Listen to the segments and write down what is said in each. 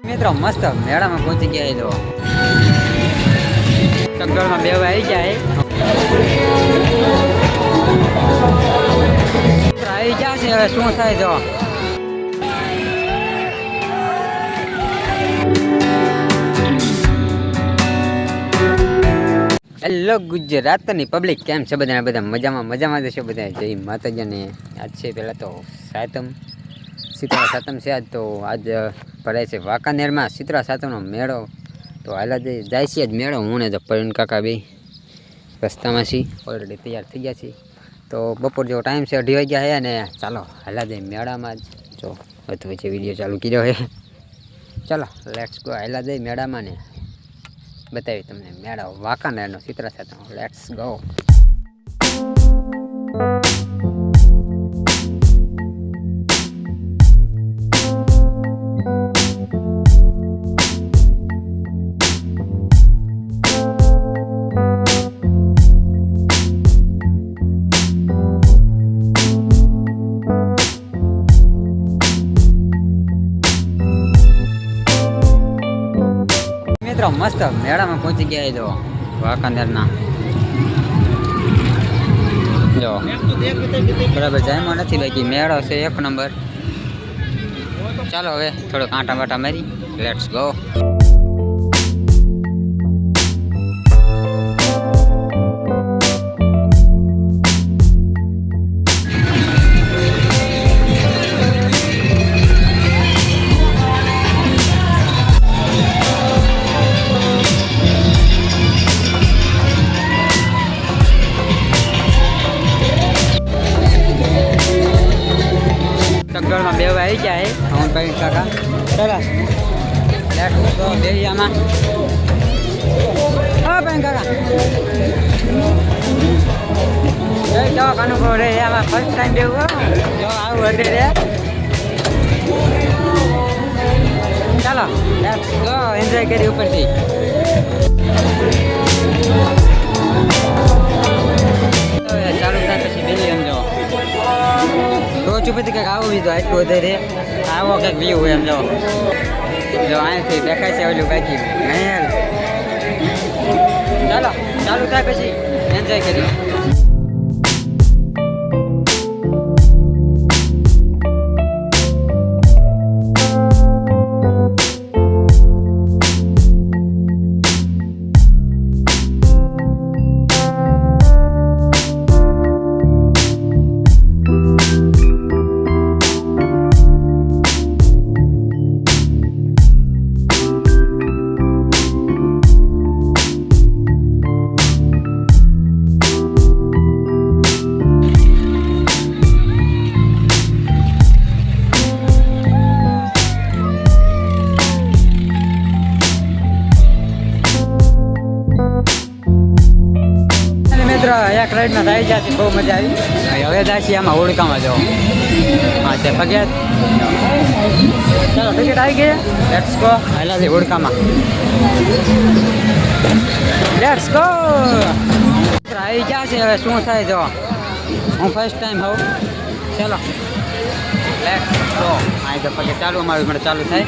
મિત્રો મસ્ત મેળામાં પહોંચી ગયા તો ચકડોળમાં બે આવી જાય આવી ગયા છે. હવે શું થાય જો હેલો ગુજરાતની પબ્લિક કેમ છે બધા મજામાં જશે બધા. જય માતાજીને આજ છે પહેલાં તો સાતમ શીતળા સાતમ છે આજ. તો આજ ભરાય છે વાંકાનેરમાં શીતળા સાતમનો મેળો. તો હાલા જાય છે આજ મેળો. હું ને તો પ્રવીણ કાકા બે રસ્તામાં છીએ, ઓલરેડી તૈયાર થઈ ગયા છીએ. તો બપોર જેવો ટાઈમ છે, 2:30 વાગ્યા છે અને ચાલો હાલા જાય મેળામાં જ. જો હતું વચ્ચે વિડીયો ચાલુ કર્યો છે. ચાલો લેટ્સ ગો, હાલા જાય મેળામાં ને બતાવી તમને મેળો વાંકાનેરનો શીતળા સાતમ. Let's go. મિત્રો મસ્ત મેળામાં પહોંચી ગયા તો વાંકાનેરના. જો બરાબર જાયમાં નથી બાકી મેળો છે એક નંબર. ચાલો હવે થોડોક આંટા વાટા મારી લેટ્સ ગો. ચકડોળમાં બે આવી જાય હું પ્રવીણ કાકા. ચાલો લેટ્સ ગો બેરિયામાં. હા પ્રવીણ કાકા જો અનુભવ રે આમાં ફર્સ્ટ ટાઈમ બેવું જો આવું હટે રે. ચાલો લેટ્સ ગો એન્જોય કરી ઉપરથી. ચાલુ થાય પછી બેસી એમ જો ટોચ ઉપરથી કંઈક આવો બીજો આટલું વધારે આવો કંઈક વ્યૂ હોય એમ જો. જો અહીંથી દેખાય છે ઓલું બાકી મહેલ. ચાલો ચાલુ થાય પછી એન્જોય કરી. એક રાઈડમાં થઈ જતી બહુ મજા આવી. હવે જાય છે આમાં હોડકામાં જાઓ. હા તે પગે ચાલો ટિકિટ આવી ગઈ. લેટ્સ ગો હાલા છે હોડકામાં. લેટ્સ ગો આવી ગયા છે. હવે શું થાય જો હું ફર્સ્ટ ટાઈમ હોઉં. ચાલો લેટ્સ ગો. અહીં તો પગે ચાલુ અમારું મને ચાલુ થાય.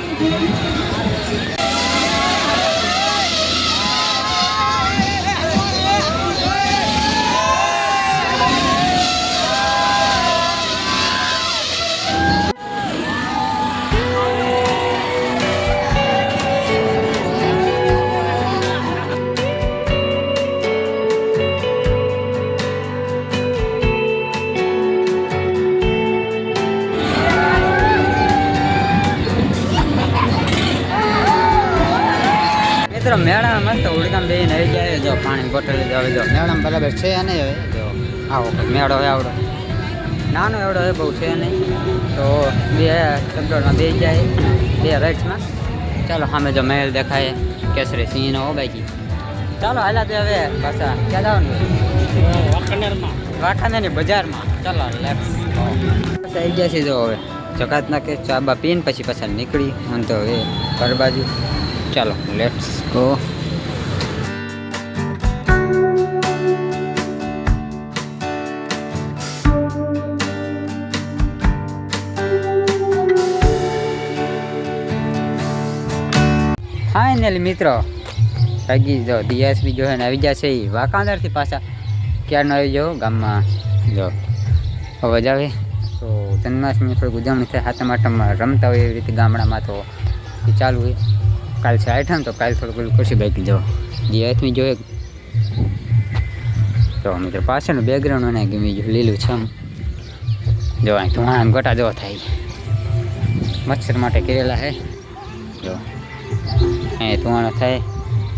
મિત્રો મેળામાં મસ્ત હોડકામ બેહીને આવી જાય. જો પાણી બોટલ હવે જો મેળામાં બરાબર છે નહીં. હવે જો આવો મેળો હોય આવડો નાનો એવડો હોય બહુ છે નહીં. તો બે ચકડોળમાં બે જાય બે રાઇડ્સમાં. ચાલો સામે જો મહેલ દેખાય કેસરી સિંહનો હો બાકી. ચાલો હાલા તે હવે પાછા ક્યાં જવાનું? વાંકાનેરની બજારમાં. ચાલો લેટ્સ આવી ગયા છે. જો હવે જકાત નાખે ચા બા પીને પછી પાછા નીકળી આમ તો હવે ઘર બાજુ. ચાલો લેટ્સ ગો. ફાઇનલી મિત્રો ભાગી જો ડીએસપી જો હે ને આવી ગયા છે એ વાંકાનેરથી પાછા ક્યારનો આવી જાઓ ગામમાં જો અવાજ આવે તો જન્માષ્ટમી થોડીક ઉજવણી થાય હાથમ આટમમાં રમતા હોય એવી રીતે ગામડામાં તો એ ચાલુ હોય કાલ છે આઠમ તો કાલ થોડું પેલું ખુશી બાકી જો ડીએસપી જોઈએ તો મિત્રો પાછળનું બેકગ્રાઉન્ડ મને ગમી ગયું લીલું છમ જો અહીં ધુમાડા ગોટા જો થાય મચ્છર માટે કરેલા હે જો એ ધુમાડો થાય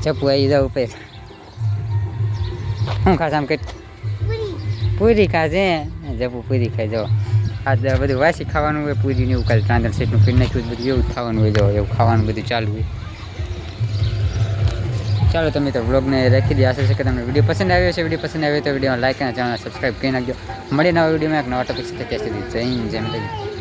ચપ્પુ આવી જાવ ઉપર શું ખાસ આમ કંઈક પૂરી ખાશે જપુ પૂરી ખાઈ જાઓ આ બધું વાસી ખાવાનું હોય પૂરી ને એવું કાલે ચાંદન સેટનું પીને નાખ્યું બધું એવું ખાવાનું હોય જો એવું ખાવાનું બધું ચાલુ હોય ચાલો તમે તો વ્લોગને રાખી દે આશા છે કે તમને વિડીયો પસંદ આવ્યો છે વિડીયો પસંદ આવ્યો તો વિડીયો લાઈક અને ચેનલ સબસ્ક્રાઈબ કરી નાખજો મળીએ નવા વિડીયોમાં એક નવા ટોપિક સાથે ત્યાં સુધી જય માતાજી.